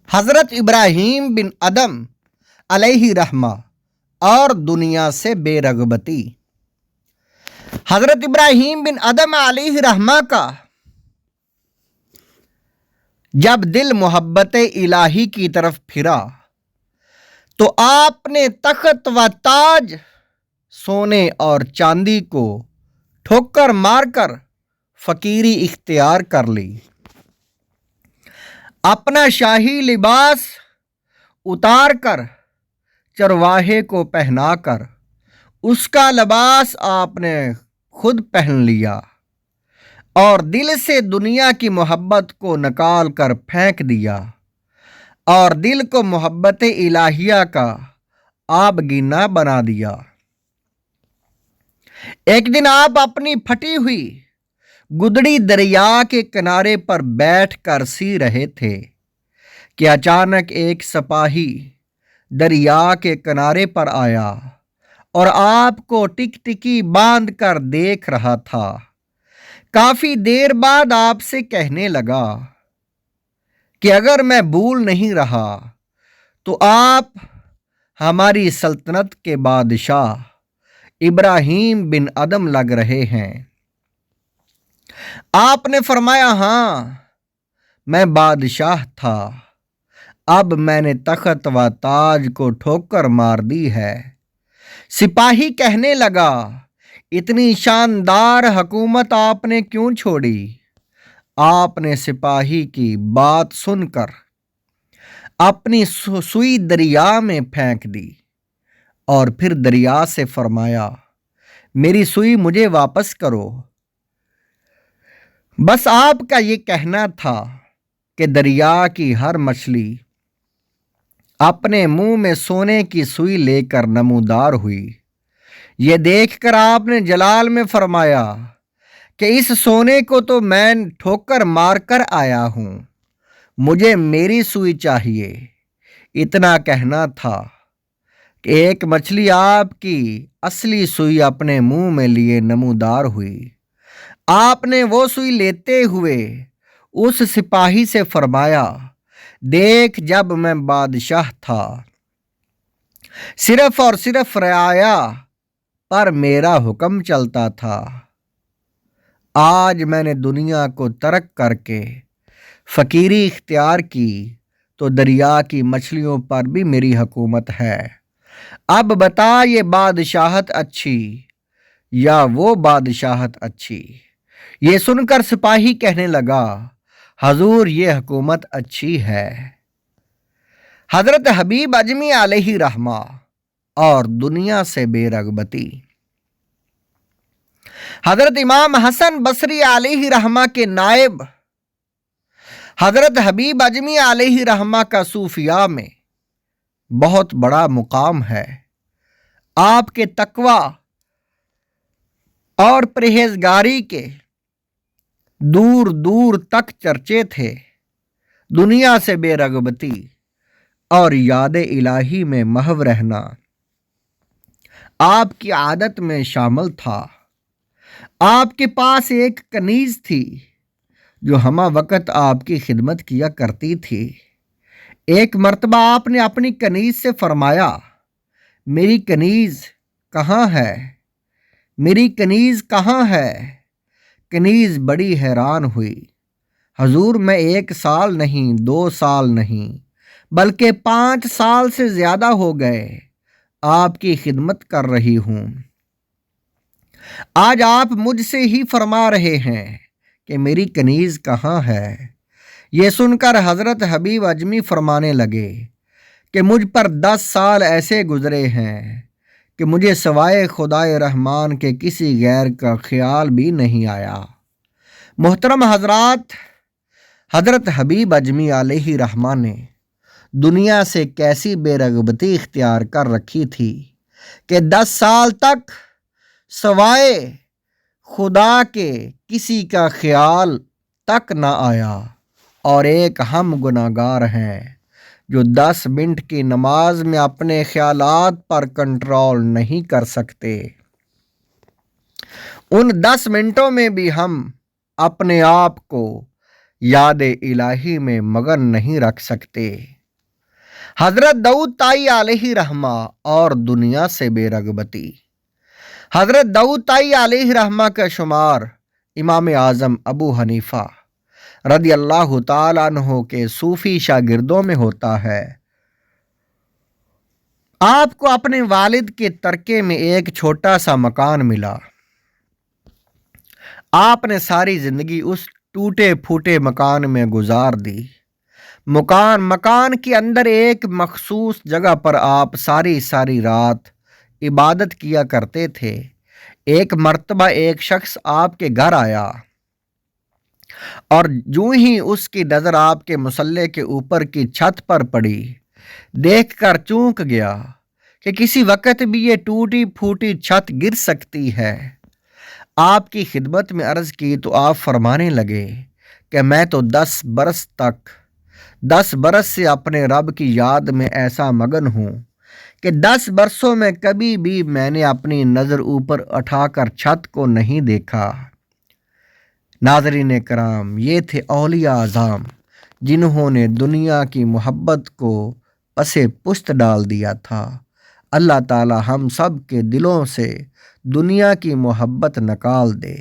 حضرت ابراہیم بن ادم علیہ رحمہ اور دنیا سے بے رغبتی۔ حضرت ابراہیم بن ادم علیہ رحمہ کا جب دل محبت الہی کی طرف پھرا تو آپ نے تخت و تاج سونے اور چاندی کو ٹھوکر مار کر فقیری اختیار کر لی۔ اپنا شاہی لباس اتار کر چرواہے کو پہنا کر اس کا لباس آپ نے خود پہن لیا اور دل سے دنیا کی محبت کو نکال کر پھینک دیا اور دل کو محبت الہیہ کا آبگینہ بنا دیا۔ ایک دن آپ اپنی پھٹی ہوئی گدڑی دریا کے کنارے پر بیٹھ کر سی رہے تھے کہ اچانک ایک سپاہی دریا کے کنارے پر آیا اور آپ کو ٹکٹکی باندھ کر دیکھ رہا تھا۔ کافی دیر بعد آپ سے کہنے لگا کہ اگر میں بھول نہیں رہا تو آپ ہماری سلطنت کے بادشاہ ابراہیم بن ادم لگ رہے ہیں۔ آپ نے فرمایا، ہاں میں بادشاہ تھا، اب میں نے تخت و تاج کو ٹھوکر مار دی ہے۔ سپاہی کہنے لگا، اتنی شاندار حکومت آپ نے کیوں چھوڑی؟ آپ نے سپاہی کی بات سن کر اپنی سوئی دریا میں پھینک دی اور پھر دریا سے فرمایا، میری سوئی مجھے واپس کرو۔ بس آپ کا یہ کہنا تھا کہ دریا کی ہر مچھلی اپنے منہ میں سونے کی سوئی لے کر نمودار ہوئی۔ یہ دیکھ کر آپ نے جلال میں فرمایا کہ اس سونے کو تو میں ٹھوکر مار کر آیا ہوں، مجھے میری سوئی چاہیے۔ اتنا کہنا تھا کہ ایک مچھلی آپ کی اصلی سوئی اپنے منہ میں لیے نمودار ہوئی۔ آپ نے وہ سوئی لیتے ہوئے اس سپاہی سے فرمایا، دیکھ جب میں بادشاہ تھا صرف اور صرف رعایا پر میرا حکم چلتا تھا، آج میں نے دنیا کو ترک کر کے فقیری اختیار کی تو دریا کی مچھلیوں پر بھی میری حکومت ہے۔ اب بتا یہ بادشاہت اچھی یا وہ بادشاہت اچھی؟ یہ سن کر سپاہی کہنے لگا، حضور یہ حکومت اچھی ہے۔ حضرت حبیب اجمی علیہ رحمہ اور دنیا سے بے رغبتی۔ حضرت امام حسن بصری علیہ رحمہ کے نائب حضرت حبیب اجمی علیہ رحمہ کا صوفیاء میں بہت بڑا مقام ہے۔ آپ کے تقوی اور پرہیزگاری کے دور دور تک چرچے تھے۔ دنیا سے بے رغبتی اور یاد الہی میں محو رہنا آپ کی عادت میں شامل تھا۔ آپ کے پاس ایک کنیز تھی جو ہمہ وقت آپ کی خدمت کیا کرتی تھی۔ ایک مرتبہ آپ نے اپنی کنیز سے فرمایا، میری کنیز کہاں ہے؟ میری کنیز کہاں ہے؟ کنیز بڑی حیران ہوئی، حضور میں 1 سال نہیں، 2 سال نہیں، بلکہ 5 سال سے زیادہ ہو گئے آپ کی خدمت کر رہی ہوں، آج آپ مجھ سے ہی فرما رہے ہیں کہ میری کنیز کہاں ہے؟ یہ سن کر حضرت حبیب اجمی فرمانے لگے کہ مجھ پر 10 سال ایسے گزرے ہیں کہ مجھے سوائے خدائے رحمان کے کسی غیر کا خیال بھی نہیں آیا۔ محترم حضرات، حضرت حبیب اجمی علیہ رحمہ نے دنیا سے کیسی بے رغبتی اختیار کر رکھی تھی کہ 10 سال تک سوائے خدا کے کسی کا خیال تک نہ آیا، اور ایک ہم گناہگار ہیں جو 10 منٹ کی نماز میں اپنے خیالات پر کنٹرول نہیں کر سکتے۔ ان 10 منٹوں میں بھی ہم اپنے آپ کو یاد الہی میں مگن نہیں رکھ سکتے۔ حضرت داؤد تائی علیہ رحمہ اور دنیا سے بے رغبتی۔ حضرت داؤد تائی علیہ رحمہ کا شمار امام اعظم ابو حنیفہ رضی اللہ تعالیٰ عنہ کے صوفی شاگردوں میں ہوتا ہے۔ آپ کو اپنے والد کے ترکے میں ایک چھوٹا سا مکان ملا۔ آپ نے ساری زندگی اس ٹوٹے پھوٹے مکان میں گزار دی۔ مکان کے اندر ایک مخصوص جگہ پر آپ ساری رات عبادت کیا کرتے تھے۔ ایک مرتبہ ایک شخص آپ کے گھر آیا اور جو ہی اس کی نظر آپ کے مصلی کے اوپر کی چھت پر پڑی، دیکھ کر چونک گیا کہ کسی وقت بھی یہ ٹوٹی پھوٹی چھت گر سکتی ہے۔ آپ کی خدمت میں عرض کی تو آپ فرمانے لگے کہ میں تو 10 برس سے اپنے رب کی یاد میں ایسا مگن ہوں کہ 10 برسوں میں کبھی بھی میں نے اپنی نظر اوپر اٹھا کر چھت کو نہیں دیکھا۔ ناظرین کرام، یہ تھے اولیاء اعظام جنہوں نے دنیا کی محبت کو پس پشت ڈال دیا تھا۔ اللہ تعالی ہم سب کے دلوں سے دنیا کی محبت نکال دے۔